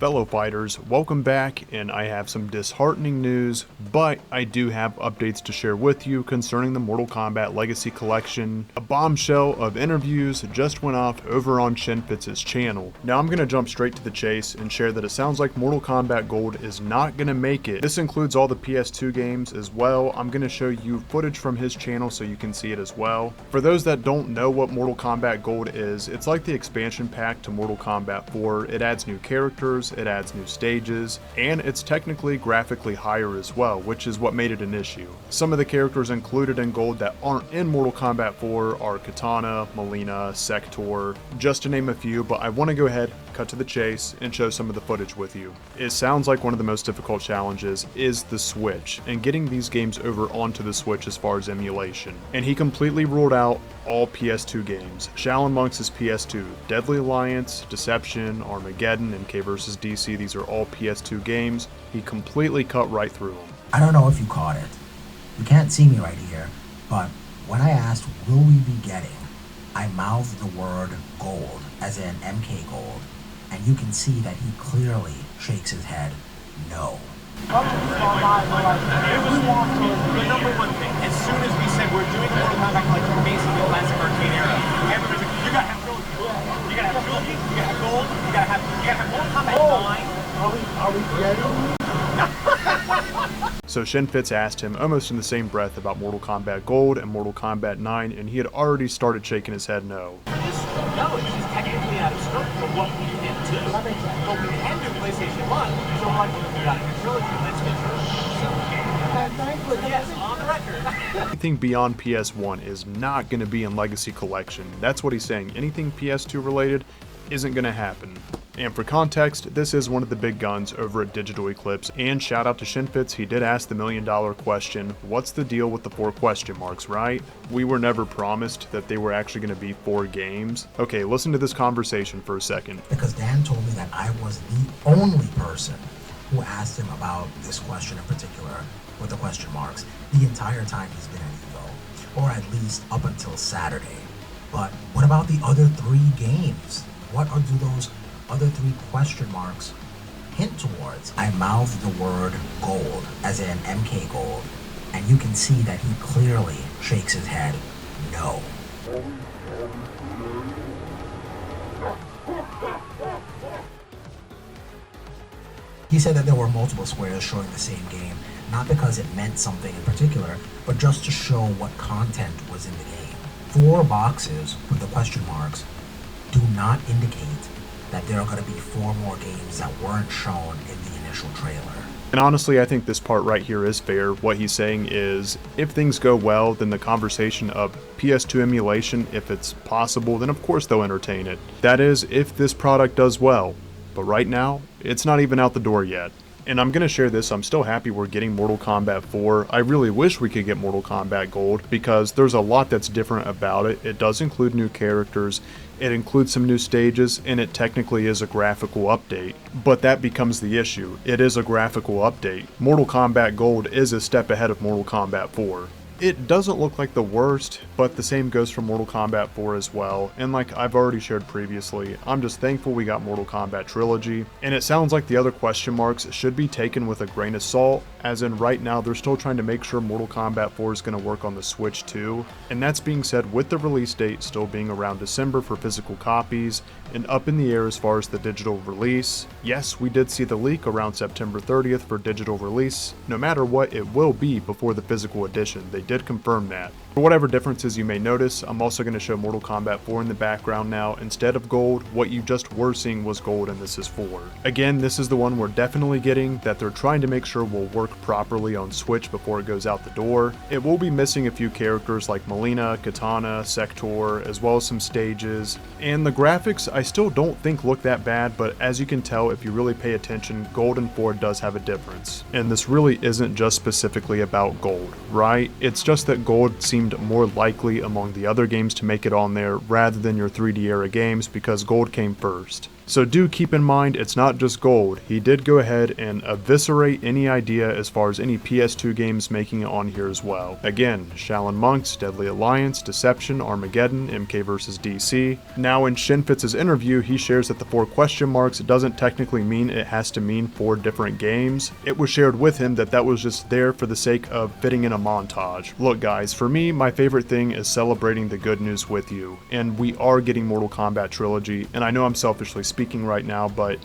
Fellow fighters, welcome back, and I have some disheartening news, but I do have updates to share with you concerning the Mortal Kombat Legacy Kollection. A bombshell of interviews just went off over on Shinfitz's channel. Now I'm going to jump straight to the chase and share that it sounds like Mortal Kombat Gold is not going to make it. This includes all the PS2 games as well. I'm going to show you footage from his channel so you can see it as well. For those that don't know what Mortal Kombat Gold is, it's like the expansion pack to Mortal Kombat 4. It adds new characters, it adds new stages, and it's technically graphically higher as well, which is what made it an issue. Some of the characters included in Gold that aren't in Mortal Kombat 4 are Kitana, Mileena, Sector, just to name a few, but I want to go ahead, cut to the chase, and show some of the footage with you. It sounds like one of the most difficult challenges is the Switch, and getting these games over onto the Switch as far as emulation. And he completely ruled out all PS2 games. Shaolin Monks is PS2, Deadly Alliance, Deception, Armageddon, MK vs. DC, these are all PS2 games. He completely cut right through them. I don't know if you caught it. You can't see me right here, but when I asked, will we be getting, I mouthed the word gold, as in MK Gold, and you can see that he clearly shakes his head no. It was the number one thing. As soon as we said we're doing Mortal Kombat Collection based on the classic arcade era, everybody's like, you gotta have Trilogy. You gotta have Trilogy, you gotta have Gold, you gotta have Mortal Kombat 9. Are we getting? So Shinfitz asked him almost in the same breath about Mortal Kombat Gold and Mortal Kombat 9, and he had already started shaking his head no. No, it's just technically out of scope for what we can do. But we can do PlayStation 1, so like when we got a Trilogy, let's get Trilogy. Yes, on the record. Anything beyond PS1 is not going to be in Legacy Collection. That's what he's saying. Anything PS2 related isn't going to happen. And for context, this is one of the big guns over at Digital Eclipse, and shout out to Shinfitz, he did ask the $1 million question, what's the deal with the 4 question marks, right? We were never promised that they were actually going to be 4 games. Okay, listen to this conversation for a second. Because Dan told me that I was the only person who asked him about this question in particular, with the question marks, the entire time he's been at EVO, or at least up until Saturday. But what about the other 3 games? What do those other 3 question marks hint towards? I mouthed the word gold, as in MK Gold, and you can see that he clearly shakes his head no. He said that there were multiple squares showing the same game, not because it meant something in particular, but just to show what content was in the game. 4 boxes with the question marks do not indicate that there are going to be 4 more games that weren't shown in the initial trailer. And honestly, I think this part right here is fair. What he's saying is, if things go well, then the conversation of PS2 emulation, if it's possible, then of course they'll entertain it. That is, if this product does well. But right now, it's not even out the door yet. And I'm going to share this, I'm still happy we're getting Mortal Kombat 4. I really wish we could get Mortal Kombat Gold, because there's a lot that's different about it. It does include new characters, it includes some new stages, and it technically is a graphical update. But that becomes the issue. It is a graphical update. Mortal Kombat Gold is a step ahead of Mortal Kombat 4. It doesn't look like the worst, but the same goes for Mortal Kombat 4 as well, and like I've already shared previously, I'm just thankful we got Mortal Kombat Trilogy, and it sounds like the other question marks should be taken with a grain of salt, as in right now they're still trying to make sure Mortal Kombat 4 is going to work on the Switch too, and that's being said with the release date still being around December for physical copies, and up in the air as far as the digital release. Yes, we did see the leak around September 30th for digital release. No matter what, it will be before the physical edition. They did confirm that. For whatever differences you may notice, I'm also going to show Mortal Kombat 4 in the background now. Instead of gold, what you just were seeing was gold and this is 4. Again, this is the one we're definitely getting, that they're trying to make sure will work properly on Switch before it goes out the door. It will be missing a few characters like Mileena, Kitana, Sector, as well as some stages. And the graphics I still don't think look that bad, but as you can tell if you really pay attention, Gold and 4 does have a difference. And this really isn't just specifically about Gold, right? It's just that Gold seems more likely among the other games to make it on there rather than your 3D era games because Gold came first. So do keep in mind it's not just gold. He did go ahead and eviscerate any idea as far as any PS2 games making it on here as well. Again, Shaolin Monks, Deadly Alliance, Deception, Armageddon, MK vs. DC. Now in Shinfitz's interview, he shares that the 4 question marks doesn't technically mean it has to mean 4 different games. It was shared with him that that was just there for the sake of fitting in a montage. Look guys, for me, my favorite thing is celebrating the good news with you, and we are getting Mortal Kombat Trilogy, and I know I'm selfishly speaking right now, but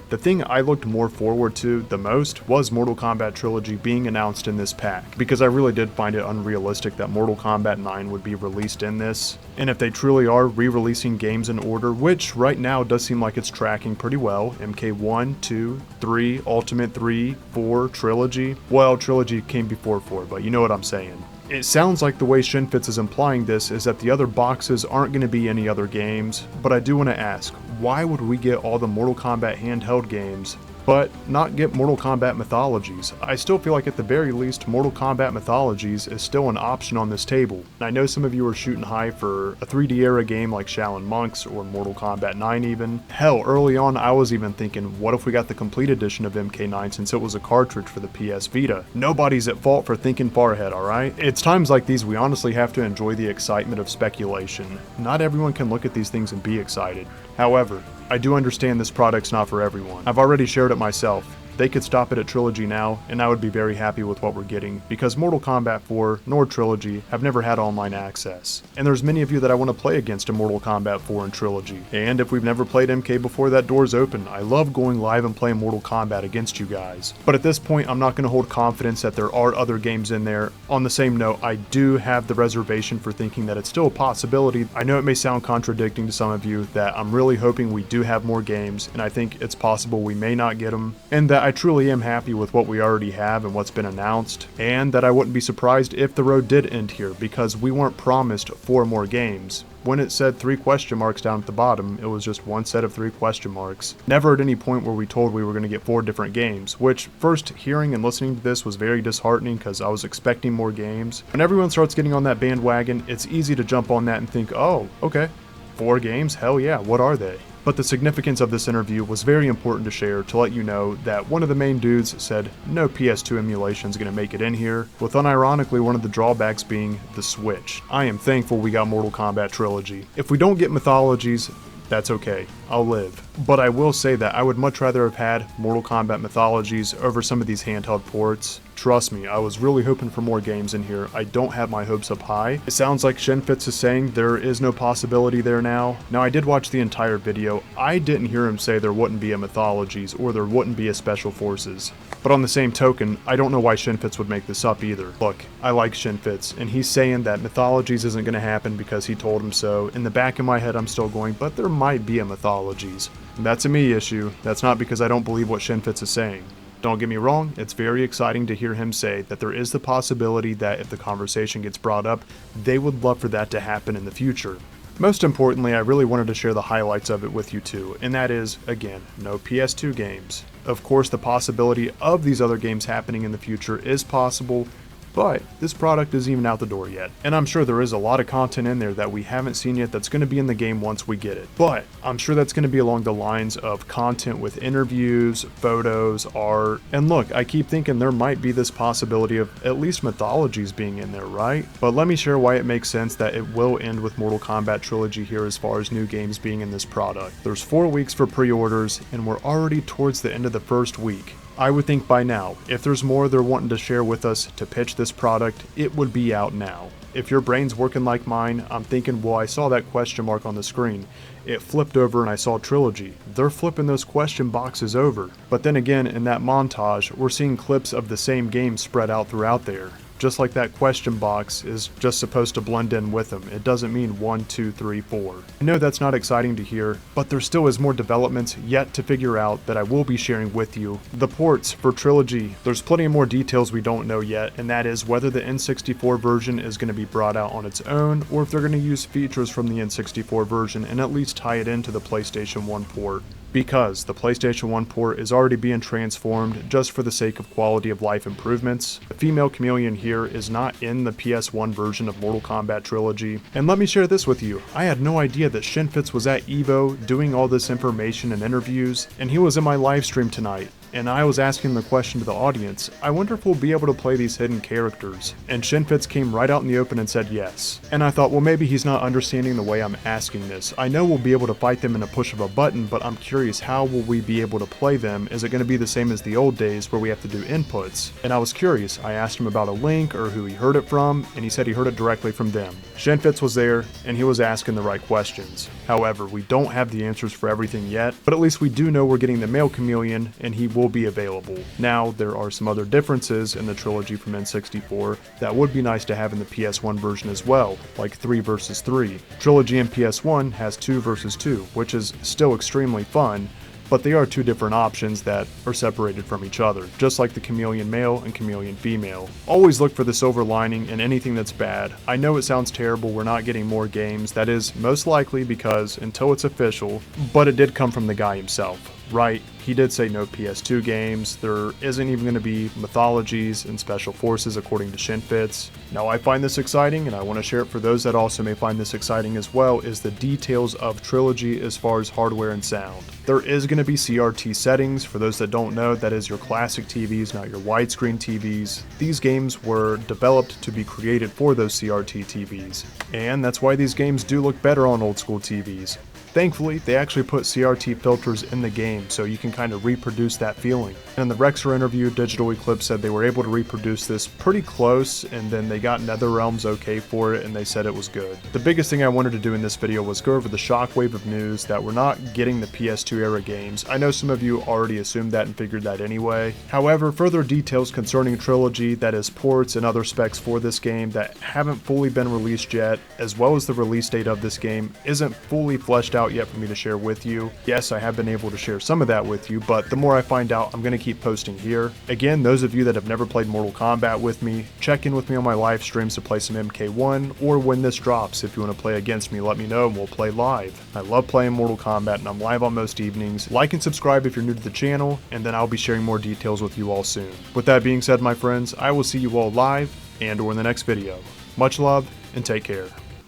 the thing I looked more forward to the most was Mortal Kombat Trilogy being announced in this pack, because I really did find it unrealistic that Mortal Kombat 9 would be released in this. And if they truly are re-releasing games in order, which right now does seem like it's tracking pretty well, MK 1, 2, 3, Ultimate 3, 4, Trilogy. Well, Trilogy came before 4, but you know what I'm saying. It sounds like the way Shinfitz is implying this is that the other boxes aren't going to be any other games, but I do want to ask, why would we get all the Mortal Kombat handheld games, but not get Mortal Kombat Mythologies? I still feel like at the very least, Mortal Kombat Mythologies is still an option on this table. I know some of you are shooting high for a 3D era game like Shaolin Monks or Mortal Kombat 9 even. Hell, early on I was even thinking, what if we got the complete edition of MK9 since it was a cartridge for the PS Vita? Nobody's at fault for thinking far ahead, alright? It's times like these we honestly have to enjoy the excitement of speculation. Not everyone can look at these things and be excited. However, I do understand this product's not for everyone. I've already shared it myself. They could stop it at Trilogy now, and I would be very happy with what we're getting, because Mortal Kombat 4 nor Trilogy have never had online access. And there's many of you that I want to play against in Mortal Kombat 4 and Trilogy. And if we've never played MK before, that door's open. I love going live and playing Mortal Kombat against you guys. But at this point, I'm not going to hold confidence that there are other games in there. On the same note, I do have the reservation for thinking that it's still a possibility. I know it may sound contradicting to some of you that I'm really hoping we do have more games, and I think it's possible we may not get them, and that I truly am happy with what we already have and what's been announced, and that I wouldn't be surprised if the road did end here, because we weren't promised 4 more games. When it said 3 question marks down at the bottom, it was just one set of 3 question marks. Never at any point were we told we were going to get 4 different games, which first hearing and listening to this was very disheartening because I was expecting more games. When everyone starts getting on that bandwagon, it's easy to jump on that and think, oh, okay, 4 games? Hell yeah, what are they? But the significance of this interview was very important to share to let you know that one of the main dudes said no PS2 emulation is going to make it in here, with unironically one of the drawbacks being the Switch. I am thankful we got Mortal Kombat Trilogy. If we don't get Mythologies, that's okay, I'll live. But I will say that I would much rather have had Mortal Kombat Mythologies over some of these handheld ports. Trust me, I was really hoping for more games in here. I don't have my hopes up high. It sounds like Shinfitz is saying there is no possibility there now. Now, I did watch the entire video. I didn't hear him say there wouldn't be a Mythologies or there wouldn't be a Special Forces. But on the same token, I don't know why Shinfitz would make this up either. Look, I like Shinfitz, and he's saying that Mythologies isn't going to happen because he told him so. In the back of my head, I'm still going, but there might be a Mythologies. That's a me issue. That's not because I don't believe what Shinfitz is saying. Don't get me wrong, it's very exciting to hear him say that there is the possibility that if the conversation gets brought up, they would love for that to happen in the future. Most importantly, I really wanted to share the highlights of it with you too, and that is, again, no PS2 games. Of course, the possibility of these other games happening in the future is possible, but this product isn't even out the door yet. And I'm sure there is a lot of content in there that we haven't seen yet that's going to be in the game once we get it. But I'm sure that's going to be along the lines of content with interviews, photos, art. And look, I keep thinking there might be this possibility of at least Mythologies being in there, right? But let me share why it makes sense that it will end with Mortal Kombat Trilogy here as far as new games being in this product. There's 4 weeks for pre-orders, and we're already towards the end of the first week. I would think by now, if there's more they're wanting to share with us to pitch this product, it would be out now. If your brain's working like mine, I'm thinking, well, I saw that question mark on the screen. It flipped over and I saw Trilogy. They're flipping those question boxes over. But then again, in that montage, we're seeing clips of the same game spread out throughout there. Just like that question box is just supposed to blend in with them. It doesn't mean 1, 2, 3, 4. I know that's not exciting to hear, but there still is more developments yet to figure out that I will be sharing with you. The ports for Trilogy, there's plenty of more details we don't know yet, and that is whether the N64 version is going to be brought out on its own, or if they're going to use features from the N64 version and at least tie it into the PlayStation 1 port. because the PlayStation 1 port is already being transformed just for the sake of quality of life improvements. The female chameleon here is not in the PS1 version of Mortal Kombat Trilogy. And let me share this with you. I had no idea that Shinfitz was at EVO doing all this information and interviews, and he was in my live stream tonight. And I was asking the question to the audience, I wonder if we'll be able to play these hidden characters. And Shinfitz came right out in the open and said yes. And I thought, well, maybe he's not understanding the way I'm asking this. I know we'll be able to fight them in a push of a button, but I'm curious, how will we be able to play them? Is it going to be the same as the old days where we have to do inputs? And I was curious. I asked him about a link or who he heard it from, and he said he heard it directly from them. Shinfitz was there, and he was asking the right questions. However, we don't have the answers for everything yet, but at least we do know we're getting the male chameleon, and he will be available. Now, there are some other differences in the trilogy from N64 that would be nice to have in the PS1 version as well, like 3 versus 3. Trilogy in PS1 has 2 versus 2, which is still extremely fun, but they are two different options that are separated from each other, just like the chameleon male and chameleon female. Always look for the silver lining in anything that's bad. I know it sounds terrible, we're not getting more games. That is most likely because until it's official, but it did come from the guy himself. Right, he did say no PS2 games, there isn't even going to be Mythologies and Special Forces according to Shinfitz. Now I find this exciting, and I want to share it for those that also may find this exciting as well, is the details of Trilogy as far as hardware and sound. There is going to be CRT settings. For those that don't know, that is your classic TVs, not your widescreen TVs. These games were developed to be created for those CRT TVs, and that's why these games do look better on old school TVs. Thankfully, they actually put CRT filters in the game so you can kind of reproduce that feeling. And in the Rexer interview, Digital Eclipse said they were able to reproduce this pretty close, and then they got NetherRealm's okay for it and they said it was good. The biggest thing I wanted to do in this video was go over the shockwave of news that we're not getting the PS2 era games. I know some of you already assumed that and figured that anyway. However, further details concerning Trilogy, that is ports and other specs for this game that haven't fully been released yet, as well as the release date of this game, isn't fully fleshed out yet for me to share with you. Yes, I have been able to share some of that with you, but the more I find out, I'm going to keep posting here. Again, those of you that have never played Mortal Kombat with me, check in with me on my live streams to play some MK1, or when this drops, if you want to play against me, let me know and we'll play live. I love playing Mortal Kombat and I'm live on most evenings. Like and subscribe if you're new to the channel, and then I'll be sharing more details with you all soon. With that being said, my friends, I will see you all live and or in the next video. Much love and take care.